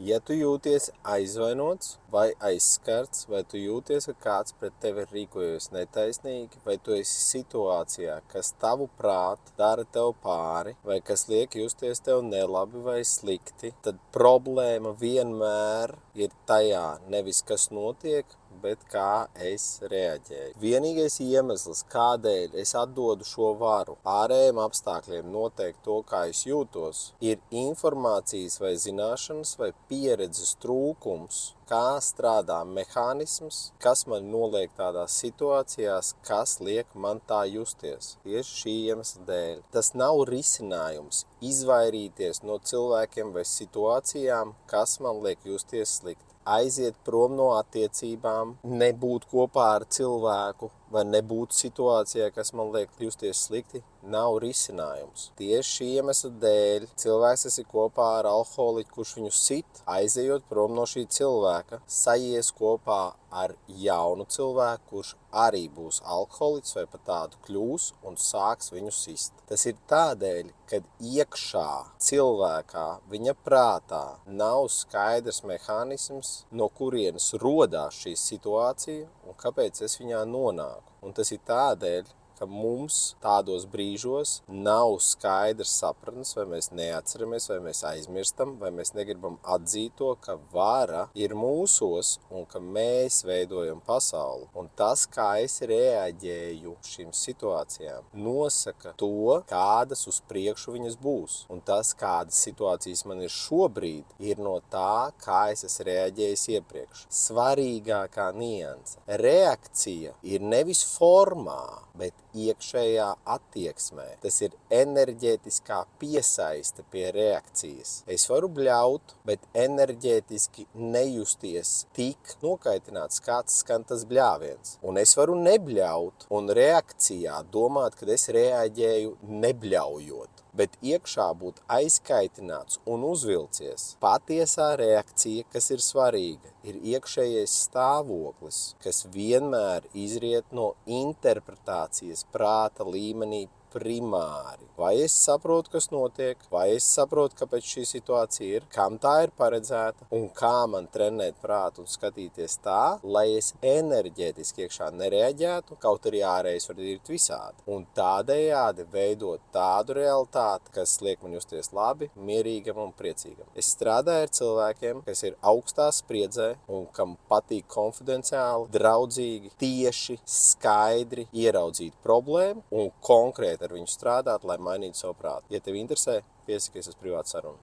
Ja tu jūties aizvainots vai aizskarts, vai tu jūties, ka kāds pret tevi ir rīkojies netaisnīgi, vai tu esi situācijā, kas tavu prātu dara tev pāri, vai kas liek justies tev nelabi vai slikti, tad problēma vienmēr ir tajā, nevis kas notiek, bet kā es reaģēju. Vienīgais iemesls, kādēļ es atdodu šo varu ārējiem apstākļiem noteikt to, kā es jūtos, ir informācijas vai zināšanas vai pieredzes trūkums, kā strādā mehānisms, kas man noliek tādās situācijās, kas liek man tā justies. Tieši šī iemesla dēļ. Tas nav risinājums izvairīties no cilvēkiem vai situācijām, kas man liek justies slikti. Aiziet prom no attiecībām, nebūt kopā ar cilvēku vai nebūt situācijā, kas man liek justies slikti, nav risinājums. Tieši šī iemesla dēļ cilvēks, kas ir kopā ar alkoholiķu, kurš viņu sit, aizejot prom no šī cilvēka, sajies kopā ar jaunu cilvēku, kurš arī būs alkoholiķis vai pat tādu kļūs un sāks viņu sist. Tas ir tādēļ, kad iekšā cilvēkā, viņa prātā nav skaidrs mehānisms, no kurienes rodās šī situācija un kāpēc es viņā nonāku. Un tas ir tādēļ, ka mums tādos brīžos nav skaidrs sapratnes, vai mēs neatceramies, vai mēs aizmirstam, vai mēs negribam atzīt to, ka vara ir mūsos un ka mēs veidojam pasauli. Un tas, kā es reaģēju šīm situācijām, nosaka to, kādas uz priekšu viņas būs. Un tas, kādas situācijas man ir šobrīd, ir no tā, kā es esmu reaģējis iepriekš. Svarīgākā nianse. Reakcija ir nevis formā, bet iekšējā attieksmē. Tas ir enerģētiskā piesaiste pie reakcijas. Es varu bļaut, bet enerģētiski nejusties tik nokaitināts, kāds skan tas bļāviens. Un es varu nebļaut un reakcijā domāt, ka es reaģēju nebļaujot. Bet iekšā būt aizkaitināts un uzvilcies. Patiesā reakcija, kas ir svarīga, ir iekšējais stāvoklis, kas vienmēr izriet no interpretācijas prāta līmenī primāri. Vai es saprotu, kas notiek, vai es saprotu, kāpēc šī situācija ir, kam tā ir paredzēta un kā man trenēt prātu un skatīties tā, lai es enerģētiski iekšā nereaģētu, kaut arī ārējais var būt visādi. Un tādējādi veidot tādu realitāti, kas liek man justies labi, mierīgam un priecīgam. Es strādāju ar cilvēkiem, kas ir augstā spriedzē un kam patīk konfidenciāli, draudzīgi, tieši, skaidri ieraudzīt problēmu un konkrēti ar viņu strādāt, lai mainītu savu prātu. Ja tev interesē, piesakies uz privātu sarunu.